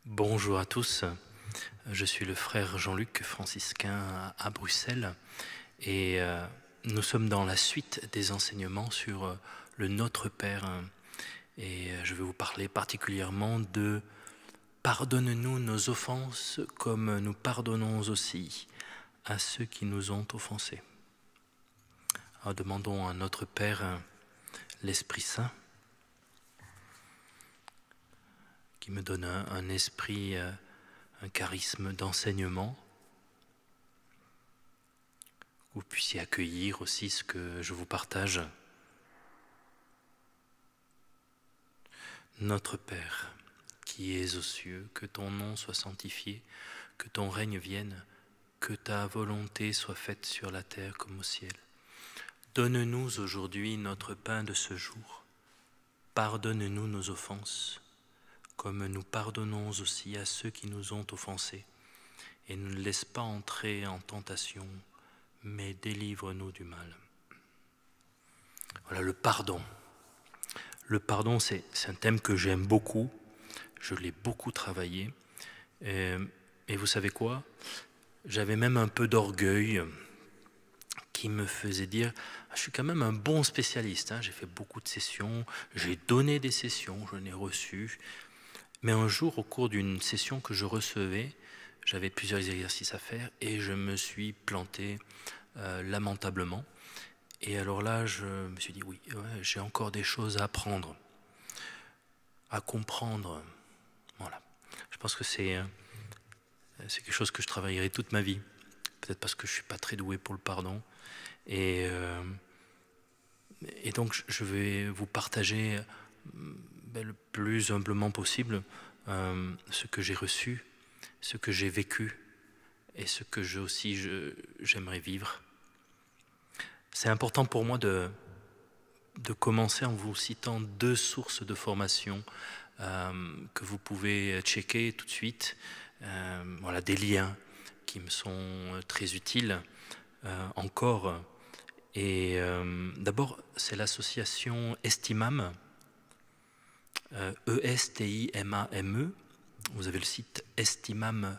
Bonjour à tous, je suis le frère Jean-Luc, franciscain à Bruxelles, et nous sommes dans la suite des enseignements sur le Notre Père, et je vais vous parler particulièrement de « Pardonne-nous nos offenses comme nous pardonnons aussi à ceux qui nous ont offensés ». Alors demandons à notre Père l'Esprit Saint, qui me donne un esprit, un charisme d'enseignement, que vous puissiez accueillir aussi ce que je vous partage. Notre Père, qui es aux cieux, que ton nom soit sanctifié, que ton règne vienne, que ta volonté soit faite sur la terre comme au ciel. Donne-nous aujourd'hui notre pain de ce jour. Pardonne-nous nos offenses, comme nous pardonnons aussi à ceux qui nous ont offensés. Et ne nous laisse pas entrer en tentation, mais délivre-nous du mal. Voilà le pardon. Le pardon, c'est un thème que j'aime beaucoup. Je l'ai beaucoup travaillé. Et vous savez quoi? J'avais même un peu d'orgueil qui me faisait dire « Je suis quand même un bon spécialiste, hein. J'ai fait beaucoup de sessions, j'ai donné des sessions, je n'ai reçu. » Mais un jour, au cours d'une session que je recevais, j'avais plusieurs exercices à faire et je me suis planté lamentablement. Et alors là, je me suis dit, oui, ouais, j'ai encore des choses à apprendre, à comprendre. Voilà. Je pense que c'est quelque chose que je travaillerai toute ma vie. Peut-être parce que je ne suis pas très doué pour le pardon. Et donc, je vais vous partager le plus humblement possible ce que j'ai reçu, ce que j'ai vécu et ce que j'aimerais vivre. C'est important pour moi de commencer en vous citant deux sources de formation que vous pouvez checker tout de suite. Voilà, des liens qui me sont très utiles encore. Et d'abord, c'est l'association Estimame, E-S-T-I-M-A-M-E. Vous avez le site estimame.com.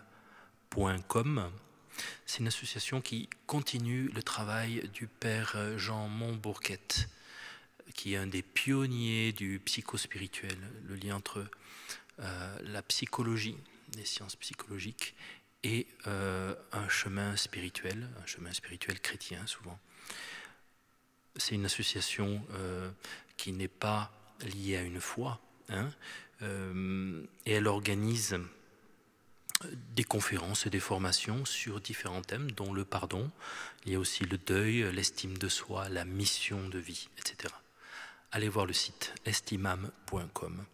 C'est une association qui continue le travail du père Jean Montbourquette, qui est un des pionniers du psychospirituel, le lien entre la psychologie, les sciences psychologiques, et un chemin spirituel chrétien souvent. C'est une association qui n'est pas liée à une foi, hein, et elle organise des conférences et des formations sur différents thèmes, dont le pardon. Il y a aussi le deuil, l'estime de soi, la mission de vie, etc. Allez voir le site estimame.com.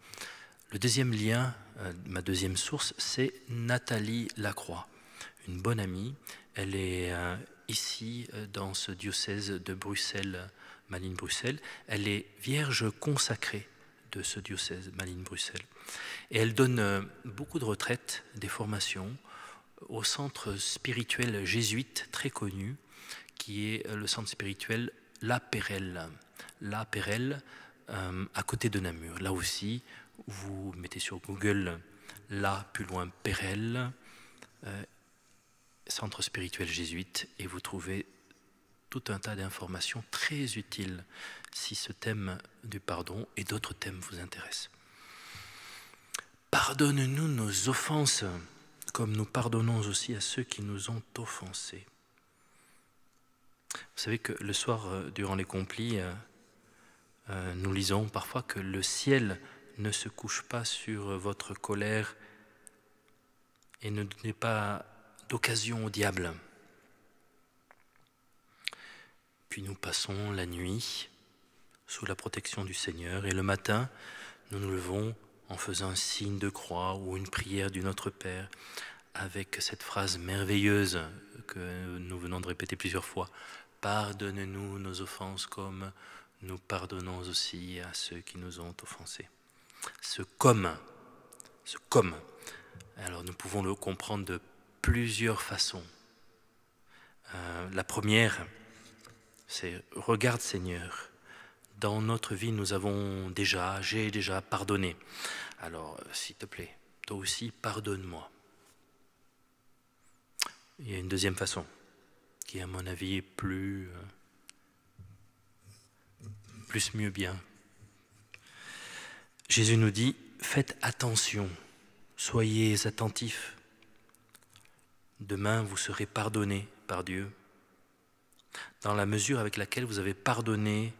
Le deuxième lien, ma deuxième source, c'est Nathalie Lacroix, une bonne amie. Elle est ici dans ce diocèse de Bruxelles, Malines-Bruxelles. Elle est vierge consacrée de ce diocèse Malines-Bruxelles. Et elle donne beaucoup de retraites, des formations au centre spirituel jésuite très connu, qui est le centre spirituel La Pérelle. La Pérelle, à côté de Namur. Là aussi, vous mettez sur Google La, plus loin, Pérelle, centre spirituel jésuite, et vous trouvez tout un tas d'informations très utiles si ce thème du pardon et d'autres thèmes vous intéressent. Pardonne-nous nos offenses, comme nous pardonnons aussi à ceux qui nous ont offensés. Vous savez que le soir, durant les complis, nous lisons parfois que le ciel ne se couche pas sur votre colère et ne donnez pas d'occasion au diable. Puis nous passons la nuit sous la protection du Seigneur et le matin, nous nous levons en faisant un signe de croix ou une prière du Notre Père avec cette phrase merveilleuse que nous venons de répéter plusieurs fois. Pardonne-nous nos offenses comme nous pardonnons aussi à ceux qui nous ont offensés. Ce comme, alors nous pouvons le comprendre de plusieurs façons. La première, c'est « Regarde Seigneur, dans notre vie nous j'ai déjà pardonné. Alors s'il te plaît, toi aussi, pardonne-moi. Il y a une deuxième façon, qui à mon avis est plus mieux bien. Jésus nous dit, faites attention, soyez attentifs. Demain, vous serez pardonnés par Dieu, dans la mesure avec laquelle vous avez pardonné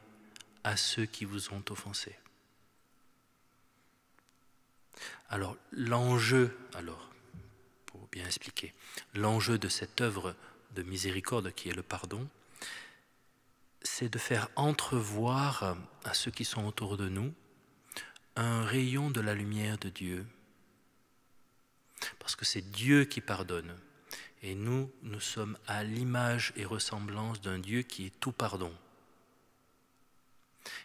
à ceux qui vous ont offensés. Alors, pour bien expliquer, l'enjeu de cette œuvre de miséricorde qui est le pardon, c'est de faire entrevoir à ceux qui sont autour de nous un rayon de la lumière de Dieu. Parce que c'est Dieu qui pardonne. Et nous sommes à l'image et ressemblance d'un Dieu qui est tout pardon.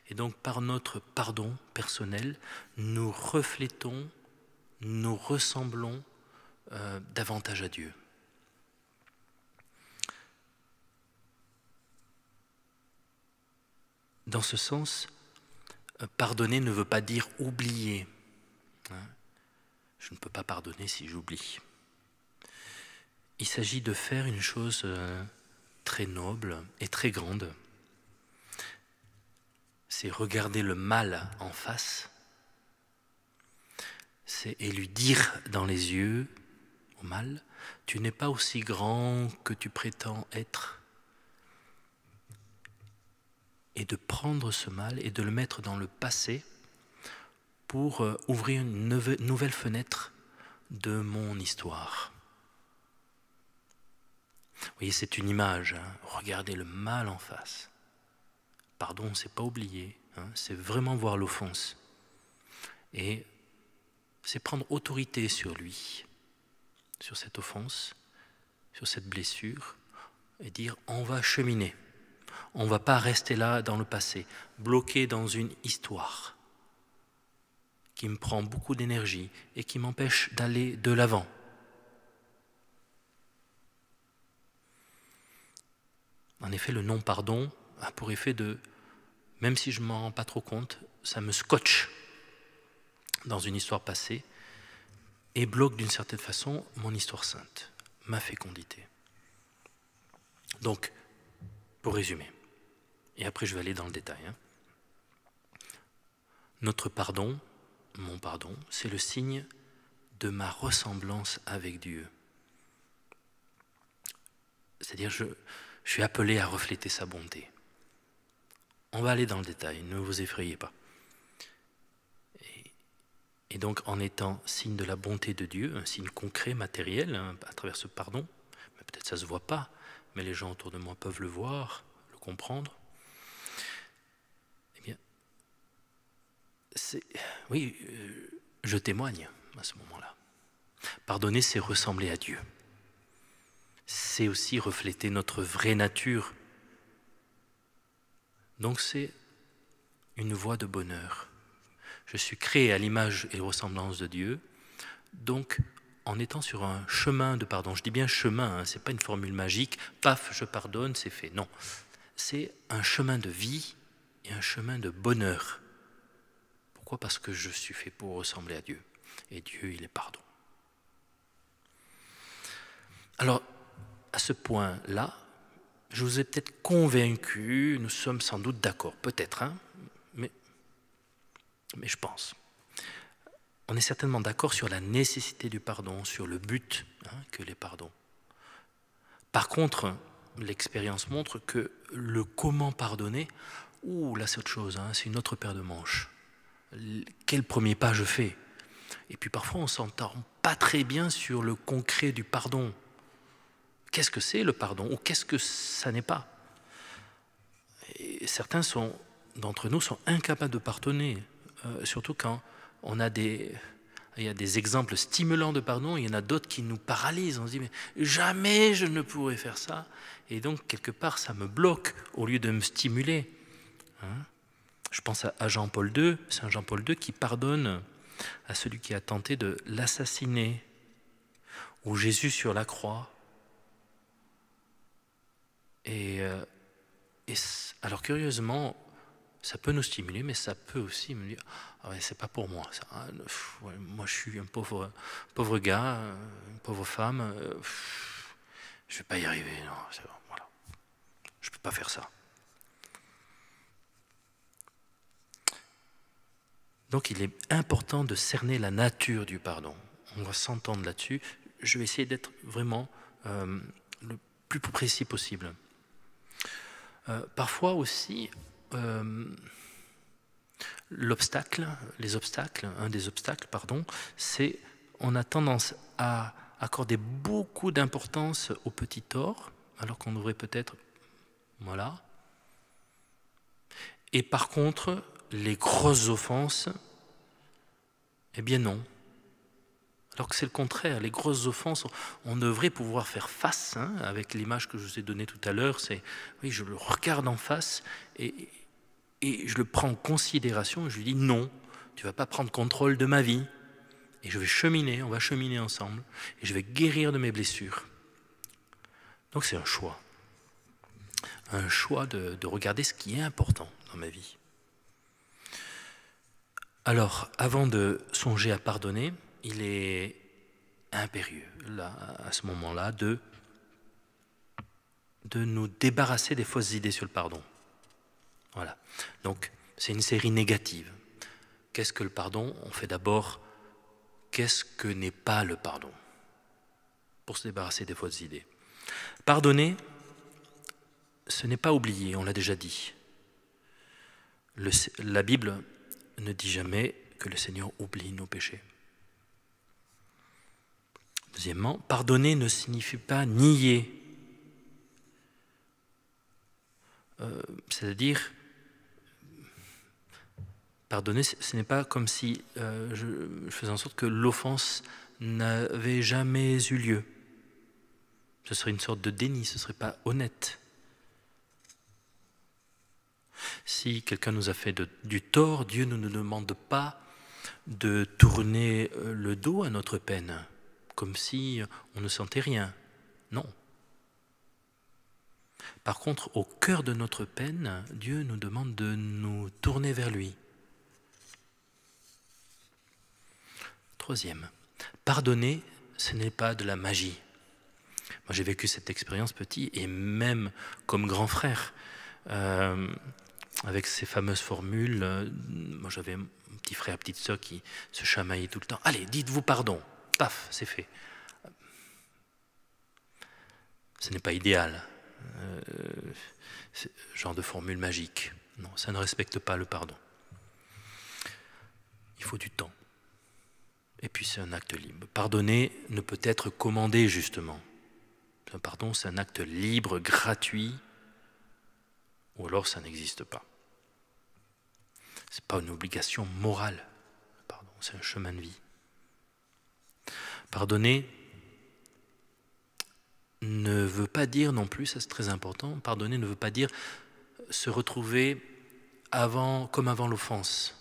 Et donc par notre pardon personnel, nous reflétons, nous ressemblons davantage à Dieu. Dans ce sens, pardonner ne veut pas dire oublier. Je ne peux pas pardonner si j'oublie. Il s'agit de faire une chose très noble et très grande. C'est regarder le mal en face et lui dire dans les yeux au mal, tu n'es pas aussi grand que tu prétends être. Et de prendre ce mal et de le mettre dans le passé pour ouvrir une nouvelle fenêtre de mon histoire. Vous voyez, c'est une image, hein. Regardez le mal en face. Pardon, c'est pas oublier, hein. C'est vraiment voir l'offense. Et c'est prendre autorité sur lui, sur cette offense, sur cette blessure, et dire on va cheminer. On ne va pas rester là dans le passé, bloqué dans une histoire qui me prend beaucoup d'énergie et qui m'empêche d'aller de l'avant. En effet, le non-pardon a pour effet de, même si je ne m'en rends pas trop compte, ça me scotche dans une histoire passée et bloque d'une certaine façon mon histoire sainte, ma fécondité. Donc, pour résumer, et après je vais aller dans le détail, hein. Notre pardon, mon pardon, c'est le signe de ma ressemblance avec Dieu. C'est-à-dire, je suis appelé à refléter sa bonté. On va aller dans le détail, ne vous effrayez pas. Et donc, en étant signe de la bonté de Dieu, un signe concret, matériel, hein, à travers ce pardon, mais peut-être ça ne se voit pas, mais les gens autour de moi peuvent le voir, le comprendre. Eh bien, oui, je témoigne à ce moment-là. Pardonner, c'est ressembler à Dieu. C'est aussi refléter notre vraie nature. Donc c'est une voie de bonheur. Je suis créé à l'image et ressemblance de Dieu. Donc, en étant sur un chemin de pardon, je dis bien chemin, hein, ce n'est pas une formule magique, paf, je pardonne, c'est fait. Non, c'est un chemin de vie et un chemin de bonheur. Pourquoi ? Parce que je suis fait pour ressembler à Dieu. Et Dieu, il est pardon. Alors, à ce point-là, je vous ai peut-être convaincu, nous sommes sans doute d'accord, peut-être, hein, mais je pense. On est certainement d'accord sur la nécessité du pardon, sur le but que les pardons. Par contre, l'expérience montre que le comment pardonner, là c'est autre chose, hein, c'est une autre paire de manches. Quel premier pas je fais ? Et puis parfois on ne s'entend pas très bien sur le concret du pardon. Qu'est-ce que c'est le pardon ou qu'est-ce que ça n'est pas ? Et certains d'entre nous sont incapables de pardonner, surtout quand il y a des exemples stimulants de pardon, il y en a d'autres qui nous paralysent. On se dit mais jamais je ne pourrais faire ça. Et donc quelque part ça me bloque au lieu de me stimuler. Je pense à Jean-Paul II, Saint Jean-Paul II qui pardonne à celui qui a tenté de l'assassiner, ou Jésus sur la croix. Et alors curieusement, Ça peut nous stimuler, mais ça peut aussi me dire ah ouais, c'est pas pour moi. Ça. Ouais, moi, je suis un pauvre gars, une pauvre femme. Je vais pas y arriver. Non, c'est bon, voilà. Je peux pas faire ça. Donc, il est important de cerner la nature du pardon. On va s'entendre là-dessus. Je vais essayer d'être vraiment le plus précis possible. Parfois aussi, un des obstacles, c'est on a tendance à accorder beaucoup d'importance aux petits torts, alors qu'on devrait peut-être, voilà. Et par contre, les grosses offenses, eh bien non. Alors que c'est le contraire, les grosses offenses, on devrait pouvoir faire face, hein, avec l'image que je vous ai donnée tout à l'heure, c'est, oui, je le regarde en face et je le prends en considération, je lui dis non, tu ne vas pas prendre contrôle de ma vie, et je vais cheminer, on va cheminer ensemble, et je vais guérir de mes blessures. Donc c'est un choix de regarder ce qui est important dans ma vie. Alors, avant de songer à pardonner, il est impérieux, là, à ce moment-là, de nous débarrasser des fausses idées sur le pardon. Voilà. Donc, c'est une série négative. Qu'est-ce que le pardon? On fait d'abord qu'est-ce que n'est pas le pardon, pour se débarrasser des fausses idées. Pardonner, ce n'est pas oublier, on l'a déjà dit. La Bible ne dit jamais que le Seigneur oublie nos péchés. Deuxièmement, pardonner ne signifie pas nier. C'est-à-dire, pardonner, ce n'est pas comme si je faisais en sorte que l'offense n'avait jamais eu lieu. Ce serait une sorte de déni, ce ne serait pas honnête. Si quelqu'un nous a fait du tort, Dieu ne nous demande pas de tourner le dos à notre peine, comme si on ne sentait rien. Non. Par contre, au cœur de notre peine, Dieu nous demande de nous tourner vers lui. Troisième, pardonner, ce n'est pas de la magie. Moi, j'ai vécu cette expérience petit et même comme grand frère, avec ces fameuses formules. Moi, j'avais un petit frère, petite sœur qui se chamaillaient tout le temps. Allez, dites-vous pardon. Paf, c'est fait. Ce n'est pas idéal, ce genre de formule magique. Non, ça ne respecte pas le pardon. Il faut du temps. Et puis c'est un acte libre. Pardonner ne peut être commandé, justement. Un pardon, c'est un acte libre, gratuit, ou alors ça n'existe pas. Ce n'est pas une obligation morale. Pardon, c'est un chemin de vie. Pardonner ne veut pas dire non plus, ça c'est très important, pardonner ne veut pas dire se retrouver comme avant l'offense.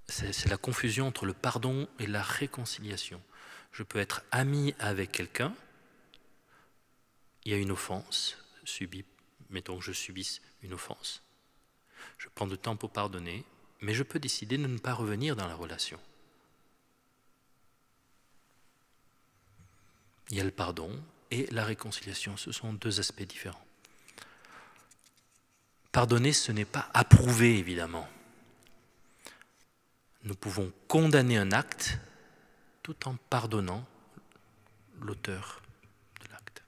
C'est la confusion entre le pardon et la réconciliation. Je peux être ami avec quelqu'un, il y a une offense subie, mettons que je subisse une offense. Je prends du temps pour pardonner, mais je peux décider de ne pas revenir dans la relation. Il y a le pardon et la réconciliation, ce sont deux aspects différents. Pardonner, ce n'est pas approuver, évidemment. Nous pouvons condamner un acte tout en pardonnant l'auteur de l'acte.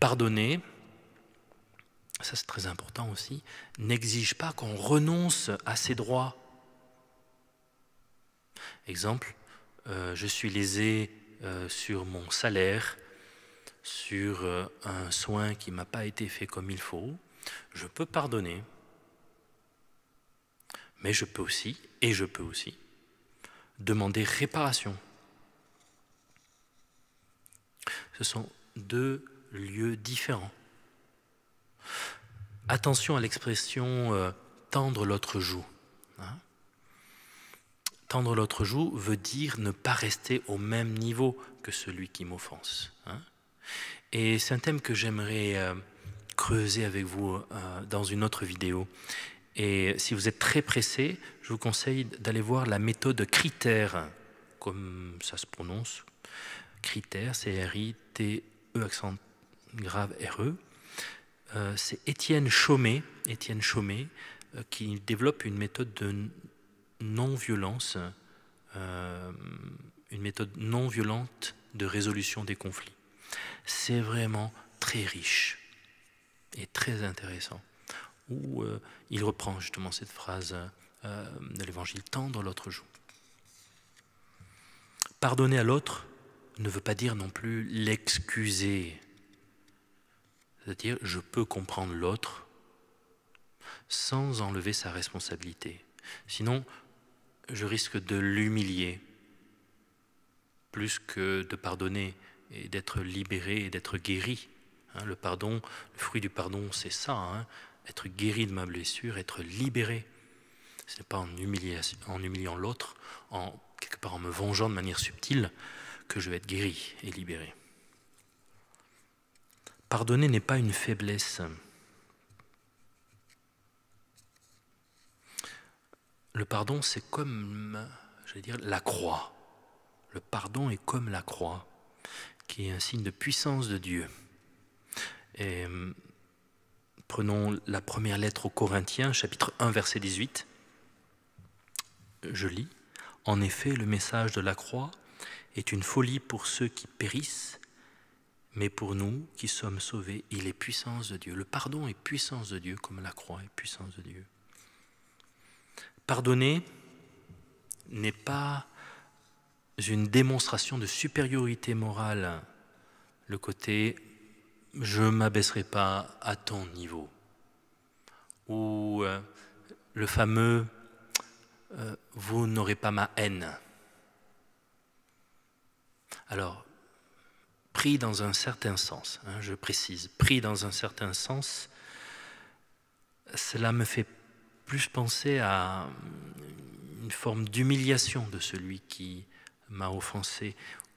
Pardonner, ça c'est très important aussi, n'exige pas qu'on renonce à ses droits. Exemple, je suis lésé sur mon salaire, sur un soin qui ne m'a pas été fait comme il faut. Je peux pardonner, mais je peux aussi demander réparation. Ce sont deux lieux différents. Attention à l'expression tendre l'autre joue. Hein? Tendre l'autre joue veut dire ne pas rester au même niveau que celui qui m'offense. Hein? Et c'est un thème que j'aimerais creuser avec vous dans une autre vidéo. Et si vous êtes très pressé, je vous conseille d'aller voir la méthode critère, comme ça se prononce. Critère, C-R-I-T-E accent grave R-E. C'est Étienne Chaumet qui développe une méthode de non-violence, une méthode non violente de résolution des conflits. C'est vraiment très riche et très intéressant, où il reprend justement cette phrase de l'évangile: tendre l'autre joue. Pardonner à l'autre ne veut pas dire non plus l'excuser. C'est-à-dire, je peux comprendre l'autre sans enlever sa responsabilité. Sinon, je risque de l'humilier, plus que de pardonner et d'être libéré et d'être guéri. Le pardon, le fruit du pardon, c'est ça, être guéri de ma blessure, être libéré. Ce n'est pas en humiliant l'autre, quelque part en me vengeant de manière subtile, que je vais être guéri et libéré. Pardonner n'est pas une faiblesse. Le pardon, c'est comme, j'allais dire, la croix. Le pardon est comme la croix, qui est un signe de puissance de Dieu. Et prenons la première lettre aux Corinthiens, chapitre 1, verset 18. Je lis: en effet, le message de la croix est une folie pour ceux qui périssent, mais pour nous qui sommes sauvés, il est puissance de Dieu. Le pardon est puissance de Dieu, comme la croix est puissance de Dieu. Pardonner n'est pas une démonstration de supériorité morale, le côté « je ne m'abaisserai pas à ton niveau » ou le fameux « vous n'aurez pas ma haine ». Alors, pris dans un certain sens, je précise, pris dans un certain sens, cela me fait plus penser à une forme d'humiliation de celui qui m'a offensé,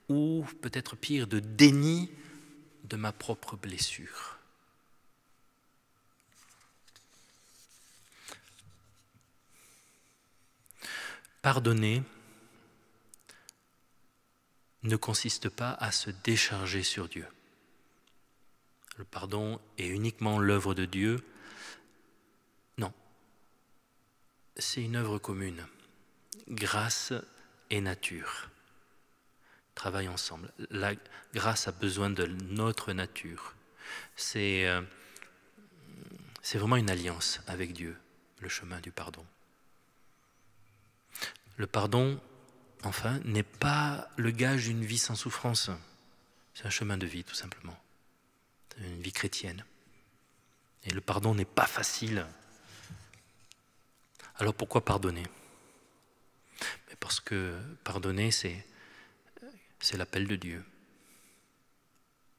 ou peut-être pire, de déni de ma propre blessure. Pardonner ne consiste pas à se décharger sur Dieu. Le pardon est uniquement l'œuvre de Dieu. Non, c'est une œuvre commune. Grâce et nature travaillent ensemble. La grâce a besoin de notre nature. C'est vraiment une alliance avec Dieu, le chemin du pardon. Le pardon, enfin, n'est pas le gage d'une vie sans souffrance. C'est un chemin de vie, tout simplement. C'est une vie chrétienne. Et le pardon n'est pas facile. Alors pourquoi pardonner? Parce que pardonner, c'est l'appel de Dieu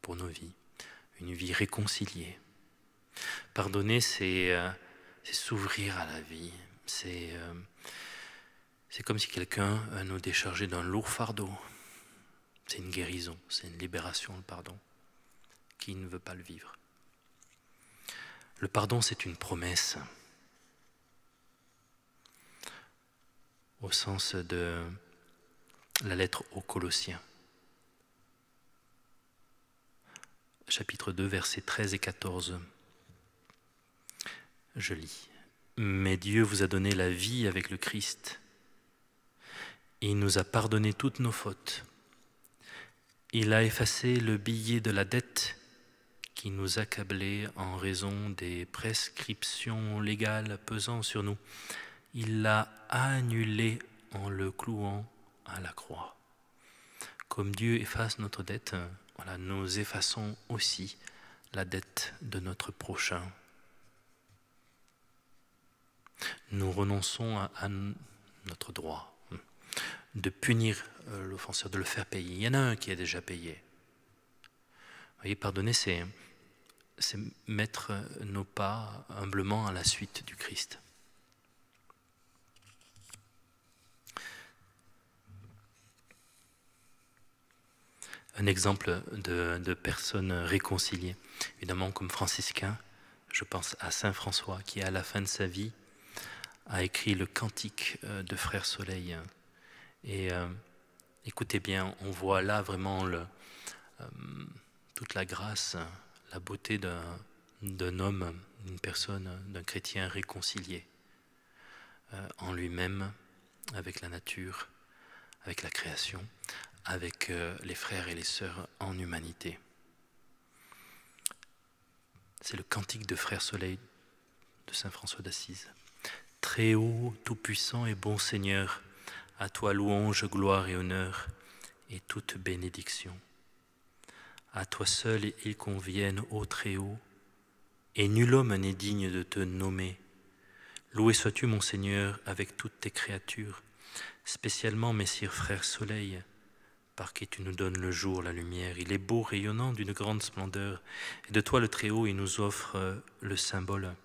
pour nos vies. Une vie réconciliée. Pardonner, c'est s'ouvrir à la vie. C'est comme si quelqu'un nous déchargeait d'un lourd fardeau. C'est une guérison, c'est une libération, le pardon. Qui ne veut pas le vivre? Le pardon, c'est une promesse. Au sens de la lettre aux Colossiens. Chapitre 2, versets 13 et 14. Je lis. Mais Dieu vous a donné la vie avec le Christ. Il nous a pardonné toutes nos fautes. Il a effacé le billet de la dette qui nous accablait en raison des prescriptions légales pesant sur nous. Il l'a annulé en le clouant à la croix. Comme Dieu efface notre dette, voilà, nous effaçons aussi la dette de notre prochain. Nous renonçons à notre droit de punir l'offenseur, de le faire payer. Il y en a un qui a déjà payé. Vous voyez, pardonner, c'est mettre nos pas humblement à la suite du Christ. Un exemple de personnes réconciliées, évidemment comme franciscain, Je pense à Saint François qui, à la fin de sa vie, a écrit le cantique de Frère Soleil. Et écoutez bien, on voit là vraiment toute la grâce, la beauté d'un homme, d'une personne, d'un chrétien réconcilié en lui-même, avec la nature, avec la création, avec les frères et les sœurs en humanité. C'est le cantique de Frère Soleil de Saint François d'Assise. Très haut, tout-puissant et bon Seigneur, à toi louange, gloire et honneur, et toute bénédiction. À toi seul ils conviennent, ô très haut, et nul homme n'est digne de te nommer. Loué sois-tu, mon Seigneur, avec toutes tes créatures, spécialement Messire Frère Soleil, par qui tu nous donnes le jour, la lumière. Il est beau, rayonnant d'une grande splendeur, et de toi le Très-Haut, il nous offre le symbole.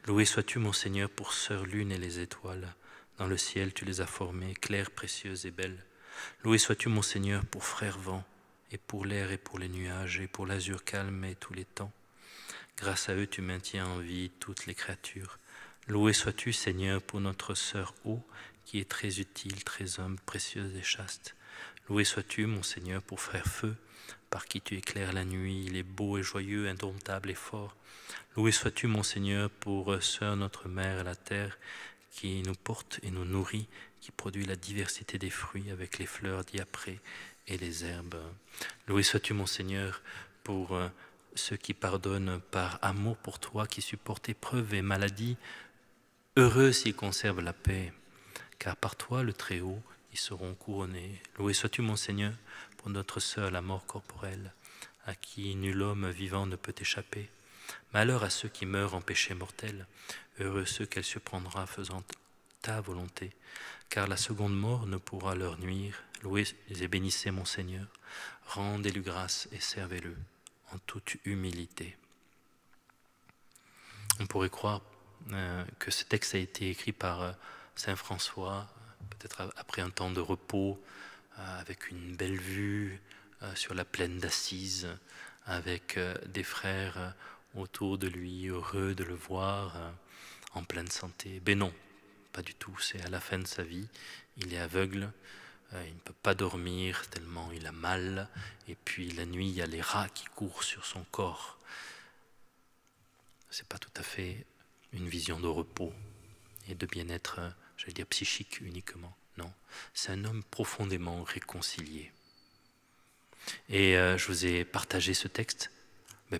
Loué sois-tu, mon Seigneur, pour Sœur Lune et les étoiles. Dans le ciel, tu les as formées, claires, précieuses et belles. Loué sois-tu, mon Seigneur, pour Frère Vent, et pour l'air et pour les nuages, et pour l'azur calme et tous les temps. Grâce à eux, tu maintiens en vie toutes les créatures. Loué sois-tu, Seigneur, pour notre Sœur Eau, qui est très utile, très humble, précieuse et chaste. Loué sois-tu, mon Seigneur, pour Frère Feu, par qui tu éclaires la nuit. Il est beau et joyeux, indomptable et fort. Loué sois-tu, mon Seigneur, pour Sœur notre Mère, la terre, qui nous porte et nous nourrit, qui produit la diversité des fruits avec les fleurs diaprées et les herbes. Loué sois-tu, mon Seigneur, pour ceux qui pardonnent par amour pour toi, qui supportent épreuves et maladies. Heureux s'ils conservent la paix, car par toi, le Très-Haut, ils seront couronnés. Loué sois-tu, mon Seigneur, pour notre sœur, la mort corporelle, à qui nul homme vivant ne peut échapper. Malheur à ceux qui meurent en péché mortel, heureux ceux qu'elle surprendra faisant ta volonté, car la seconde mort ne pourra leur nuire. Louez et bénissez mon Seigneur, rendez-lui grâce et servez-le en toute humilité. On pourrait croire que ce texte a été écrit par Saint François, peut-être après un temps de repos, avec une belle vue sur la plaine d'Assise, avec des frères autour de lui, heureux de le voir en pleine santé. Ben non, pas du tout. C'est à la fin de sa vie, il est aveugle, il ne peut pas dormir tellement il a mal, et puis la nuit, il y a les rats qui courent sur son corps. C'est pas tout à fait une vision de repos et de bien-être, j'allais dire psychique uniquement. Non, c'est un homme profondément réconcilié. Et je vous ai partagé ce texte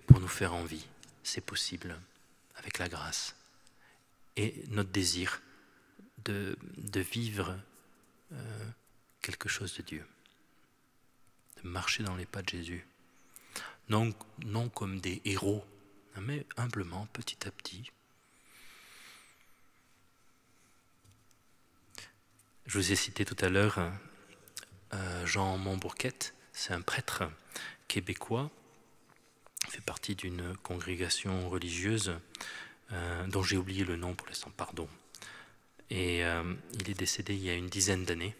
pour nous faire envie. C'est possible, avec la grâce. Et notre désir de vivre quelque chose de Dieu. De marcher dans les pas de Jésus. Non comme des héros, mais humblement, petit à petit. Je vous ai cité tout à l'heure Jean Montbourquette, c'est un prêtre québécois, il fait partie d'une congrégation religieuse dont j'ai oublié le nom pour l'instant, pardon. Et il est décédé il y a une dizaine d'années.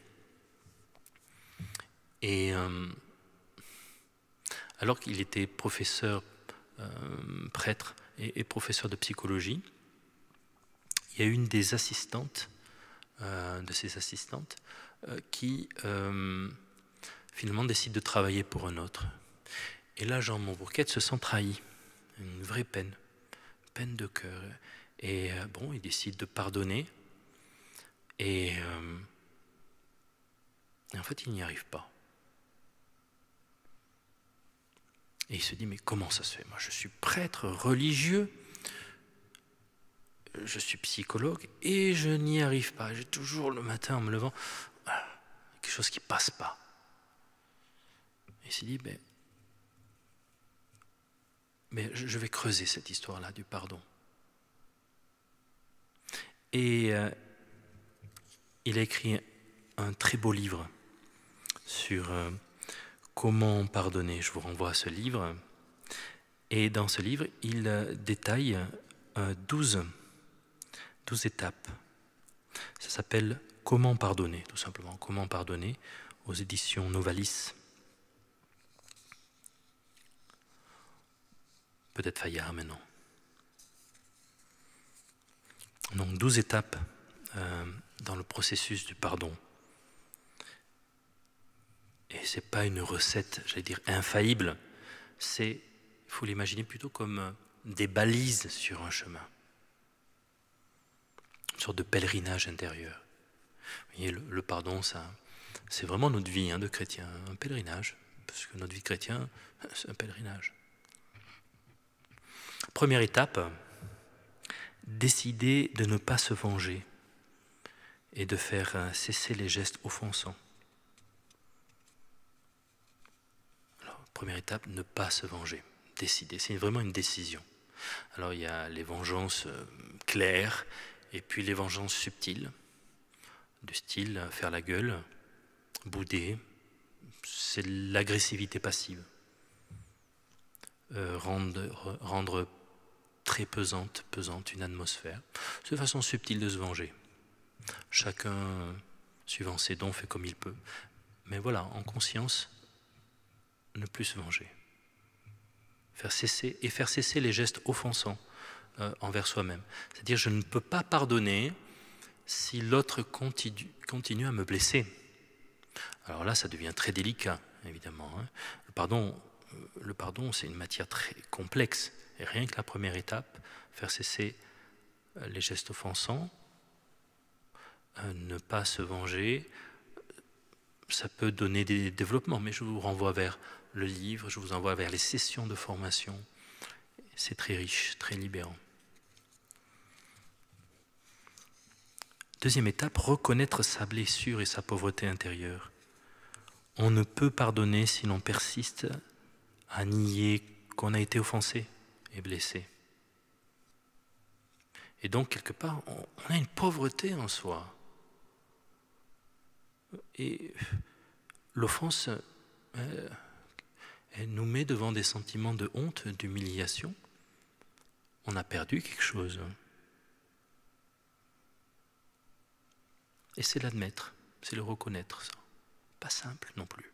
Et alors qu'il était professeur, prêtre et professeur de psychologie, il y a une des assistantes, de ses assistantes, qui finalement décide de travailler pour un autre. Et là, Jean Montbourquette se sent trahi, une vraie peine de cœur. Et bon, il décide de pardonner. Et en fait, il n'y arrive pas. Et il se dit, mais comment ça se fait? Moi, je suis prêtre religieux, je suis psychologue, et je n'y arrive pas. J'ai toujours, le matin, en me levant, quelque chose qui ne passe pas. Et il s'est dit, mais je vais creuser cette histoire-là du pardon. Et il a écrit un très beau livre sur comment pardonner. Je vous renvoie à ce livre. Et dans ce livre, il détaille 12 étapes. Ça s'appelle « Comment pardonner », tout simplement. « Comment pardonner » aux éditions Novalis. Peut-être Fayard maintenant. Donc 12 étapes dans le processus du pardon. Et ce n'est pas une recette, j'allais dire, infaillible. Il faut l'imaginer plutôt comme des balises sur un chemin. Une sorte de pèlerinage intérieur. Vous voyez, le pardon, c'est vraiment notre vie de chrétien, un pèlerinage. Parce que notre vie de chrétien, c'est un pèlerinage. Première étape, décider de ne pas se venger et de faire cesser les gestes offensants. Alors, première étape, ne pas se venger. Décider, c'est vraiment une décision. Alors il y a les vengeances claires et puis les vengeances subtiles, du style faire la gueule, bouder, c'est l'agressivité passive. Rendre très pesante une atmosphère. C'est une façon subtile de se venger. Chacun, suivant ses dons, fait comme il peut. Mais voilà, en conscience, ne plus se venger. Faire cesser les gestes offensants envers soi-même. C'est-à-dire, je ne peux pas pardonner si l'autre continue à me blesser. Alors là, ça devient très délicat, évidemment. Le pardon, c'est une matière très complexe. Et rien que la première étape, faire cesser les gestes offensants, ne pas se venger, ça peut donner des développements, mais je vous renvoie vers le livre, je vous envoie vers les sessions de formation. C'est très riche, très libérant. Deuxième étape, reconnaître sa blessure et sa pauvreté intérieure. On ne peut pardonner si l'on persiste à nier qu'on a été offensé et blessé. Et donc, quelque part, on a une pauvreté en soi. Et l'offense, elle nous met devant des sentiments de honte, d'humiliation. On a perdu quelque chose. Et c'est l'admettre, c'est le reconnaître, ça. Pas simple non plus.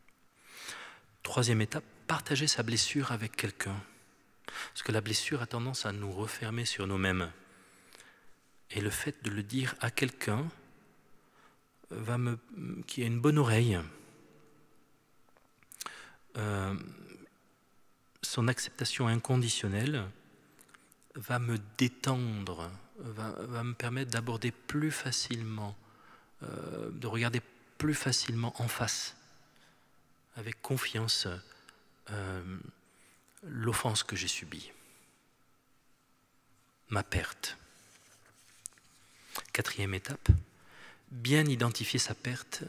Troisième étape, partager sa blessure avec quelqu'un. Parce que la blessure a tendance à nous refermer sur nous-mêmes. Et le fait de le dire à quelqu'un qui a une bonne oreille, son acceptation inconditionnelle va me détendre, va me permettre d'aborder plus facilement, de regarder plus facilement en face, avec confiance, l'offense que j'ai subie, ma perte. Quatrième étape, bien identifier sa perte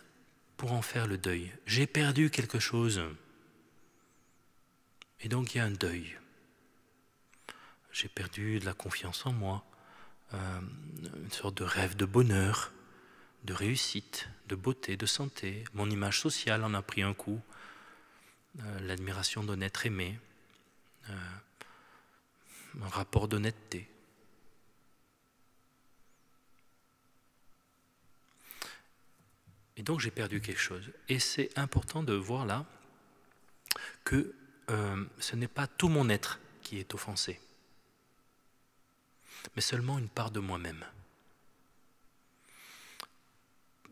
pour en faire le deuil. J'ai perdu quelque chose, et donc il y a un deuil. J'ai perdu de la confiance en moi, une sorte de rêve de bonheur, de réussite, de beauté, de santé. Mon image sociale en a pris un coup, l'admiration d'un être aimé, un rapport d'honnêteté. Et donc j'ai perdu quelque chose. Et c'est important de voir là que ce n'est pas tout mon être qui est offensé, mais seulement une part de moi-même.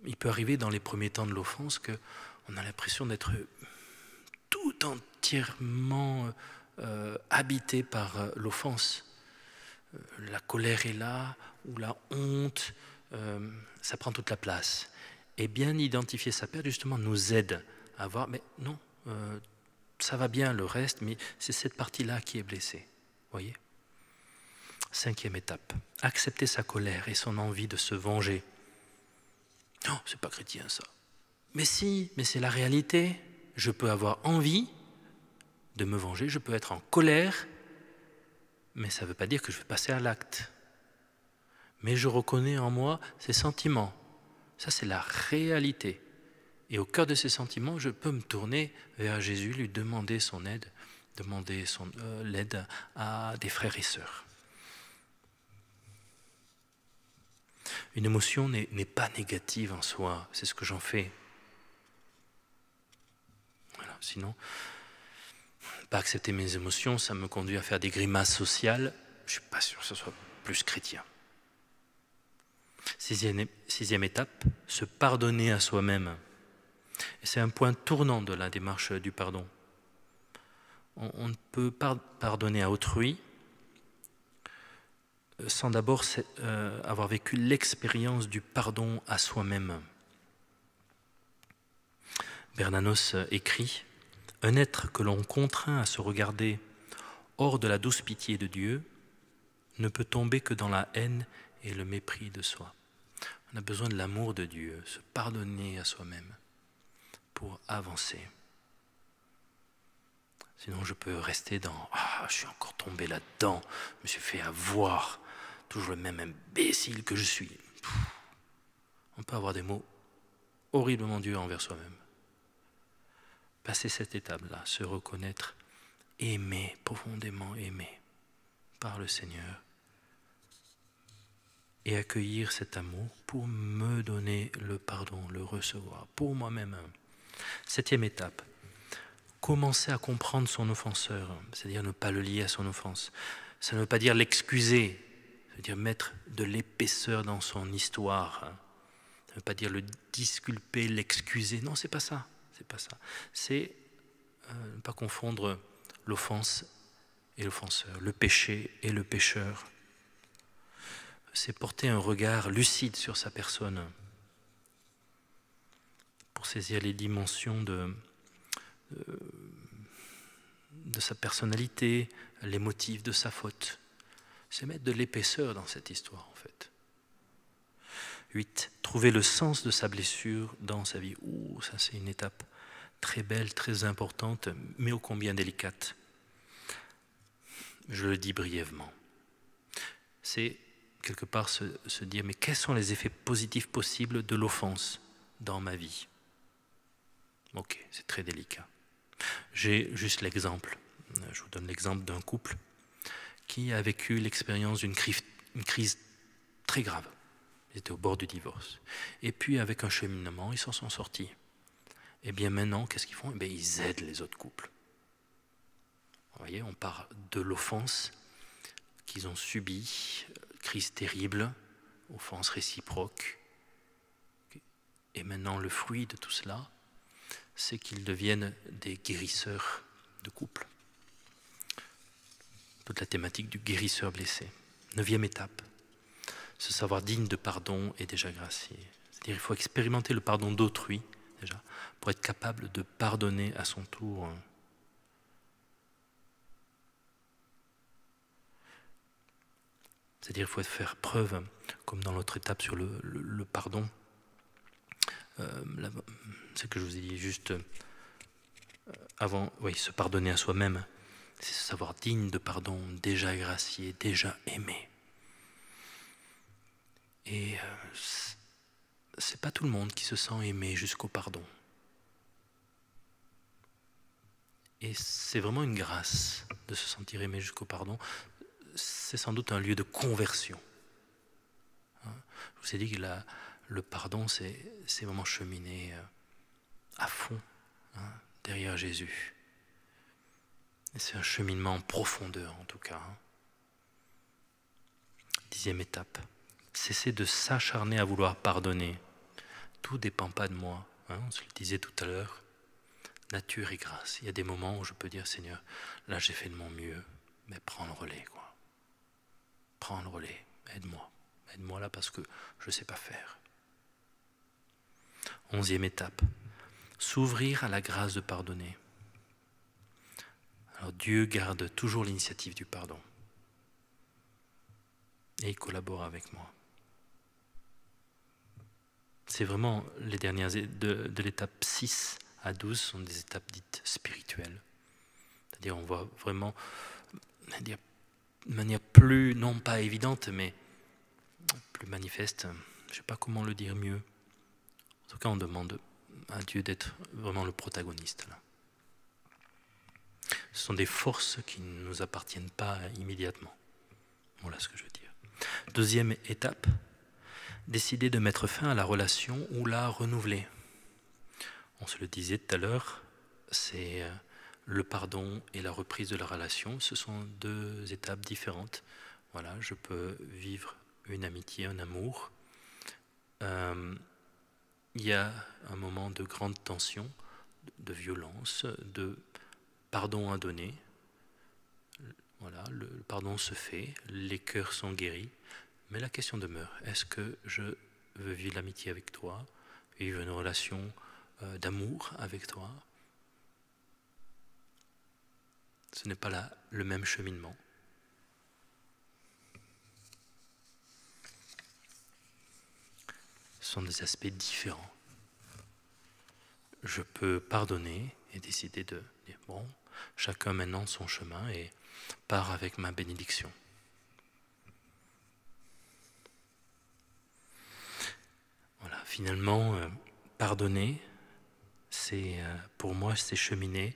Il peut arriver dans les premiers temps de l'offense qu'on a l'impression d'être tout entièrement habité par l'offense. La colère est là, ou la honte, ça prend toute la place. Et bien identifier sa perte, justement, nous aide à voir, mais non, ça va bien le reste, mais c'est cette partie-là qui est blessée. Voyez ? Cinquième étape, accepter sa colère et son envie de se venger. Non, c'est pas chrétien ça. Mais si, mais c'est la réalité. Je peux avoir envie de me venger, je peux être en colère, mais ça ne veut pas dire que je vais passer à l'acte. Mais je reconnais en moi ces sentiments. Ça, c'est la réalité. Et au cœur de ces sentiments, je peux me tourner vers Jésus, lui demander son aide, demander l'aide à des frères et sœurs. Une émotion n'est pas négative en soi, c'est ce que j'en fais. Voilà, sinon, pas accepter mes émotions, ça me conduit à faire des grimaces sociales. Je ne suis pas sûr que ce soit plus chrétien. Sixième étape, se pardonner à soi-même. Et c'est un point tournant de la démarche du pardon. On ne peut pas pardonner à autrui sans d'abord avoir vécu l'expérience du pardon à soi-même. Bernanos écrit « Un être que l'on contraint à se regarder hors de la douce pitié de Dieu ne peut tomber que dans la haine et le mépris de soi. » On a besoin de l'amour de Dieu, se pardonner à soi-même pour avancer. Sinon je peux rester dans « Ah, je suis encore tombé là-dedans, je me suis fait avoir, toujours le même imbécile que je suis. » On peut avoir des mots horriblement durs envers soi-même. Passer cette étape-là, se reconnaître, aimer, profondément aimer par le Seigneur et accueillir cet amour pour me donner le pardon, le recevoir pour moi-même. Septième étape, commencer à comprendre son offenseur, c'est-à-dire ne pas le lier à son offense. Ça ne veut pas dire l'excuser, ça veut dire mettre de l'épaisseur dans son histoire. Ça ne veut pas dire le disculper, l'excuser. Non, c'est pas ça. C'est pas ça. C'est ne pas confondre l'offense et l'offenseur, le péché et le pécheur. C'est porter un regard lucide sur sa personne pour saisir les dimensions de sa personnalité, les motifs de sa faute. C'est mettre de l'épaisseur dans cette histoire, en fait. 8. Trouver le sens de sa blessure dans sa vie. Ouh, ça c'est une étape très belle, très importante, mais ô combien délicate. Je le dis brièvement. C'est quelque part se dire, mais quels sont les effets positifs possibles de l'offense dans ma vie? Ok, c'est très délicat. J'ai juste l'exemple. Je vous donne l'exemple d'un couple qui a vécu l'expérience d'une crise très grave. Ils étaient au bord du divorce. Et puis, avec un cheminement, ils s'en sont sortis. Et bien maintenant, qu'est-ce qu'ils font? Eh bien, ils aident les autres couples. Vous voyez, on part de l'offense qu'ils ont subie, crise terrible, offense réciproque. Et maintenant, le fruit de tout cela, c'est qu'ils deviennent des guérisseurs de couple. Toute la thématique du guérisseur blessé. 9e étape, se savoir digne de pardon et déjà gracié. C'est-à-dire qu'il faut expérimenter le pardon d'autrui, déjà, pour être capable de pardonner à son tour. C'est-à-dire qu'il faut faire preuve, comme dans l'autre étape sur le pardon, ce que je vous ai dit juste avant, oui, se pardonner à soi-même, c'est se savoir digne de pardon, déjà gracié, déjà aimé. Et c'est pas tout le monde qui se sent aimé jusqu'au pardon. Et c'est vraiment une grâce de se sentir aimé jusqu'au pardon. C'est sans doute un lieu de conversion. Je vous ai dit que le pardon, c'est vraiment cheminer à fond derrière Jésus. Et c'est un cheminement en profondeur en tout cas. 10e étape, cesser de s'acharner à vouloir pardonner. Tout ne dépend pas de moi. On se le disait tout à l'heure. Nature et grâce. Il y a des moments où je peux dire, Seigneur, là j'ai fait de mon mieux, mais prends le relais, quoi. Prends le relais, aide-moi. Aide-moi là parce que je ne sais pas faire. 11e étape, s'ouvrir à la grâce de pardonner. Alors Dieu garde toujours l'initiative du pardon. Et il collabore avec moi. C'est vraiment les dernières de l'étape 6 à 12 sont des étapes dites spirituelles. C'est-à-dire on voit vraiment de manière plus, non pas évidente, mais plus manifeste. Je ne sais pas comment le dire mieux. En tout cas, on demande à Dieu d'être vraiment le protagoniste. Là. Ce sont des forces qui ne nous appartiennent pas immédiatement. Voilà ce que je veux dire. 2e étape, décider de mettre fin à la relation ou la renouveler. On se le disait tout à l'heure, c'est le pardon et la reprise de la relation. Ce sont 2 étapes différentes. Voilà, je peux vivre une amitié, un amour, il y a un moment de grande tension, de violence, de pardon à donner. Voilà, le pardon se fait, les cœurs sont guéris, mais la question demeure, est-ce que je veux vivre l'amitié avec toi, vivre une relation d'amour avec toi? Ce n'est pas le même cheminement. Ce sont des aspects différents. Je peux pardonner et décider de dire, bon, chacun maintenant son chemin et part avec ma bénédiction. Voilà, finalement, pardonner, c'est pour moi, c'est cheminer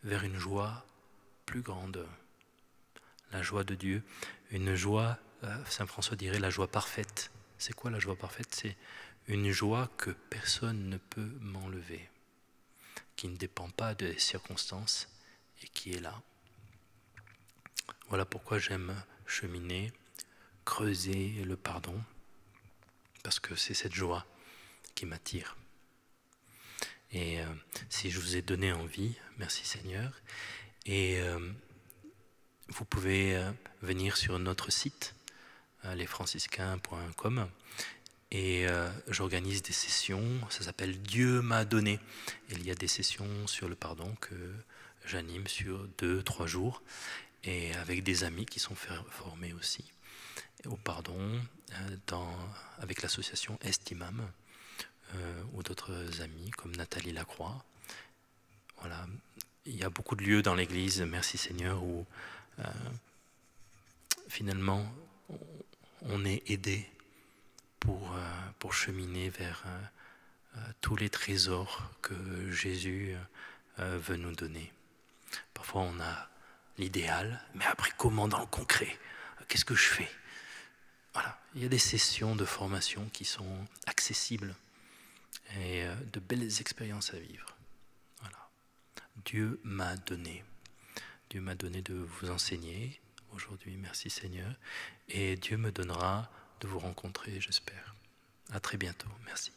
vers une joie plus grande, la joie de Dieu, une joie, Saint François dirait la joie parfaite. C'est quoi la joie parfaite? C'est une joie que personne ne peut m'enlever, qui ne dépend pas des circonstances et qui est là. Voilà pourquoi j'aime cheminer, creuser le pardon, parce que c'est cette joie qui m'attire. Et si je vous ai donné envie, merci Seigneur. Et vous pouvez venir sur notre site, lesfranciscains.com, et j'organise des sessions, ça s'appelle Dieu m'a donné. Et il y a des sessions sur le pardon que j'anime sur 2-3 jours, et avec des amis qui sont formés aussi au pardon, avec l'association Estimam, ou d'autres amis comme Nathalie Lacroix. Voilà. Il y a beaucoup de lieux dans l'Église, merci Seigneur, où finalement on est aidé pour cheminer vers tous les trésors que Jésus veut nous donner. Parfois on a l'idéal, mais après comment dans le concret? Qu'est-ce que je fais? Voilà. Il y a des sessions de formation qui sont accessibles et de belles expériences à vivre. Voilà. Dieu m'a donné de vous enseigner aujourd'hui, merci Seigneur, et Dieu me donnera de vous rencontrer, j'espère. À très bientôt, merci.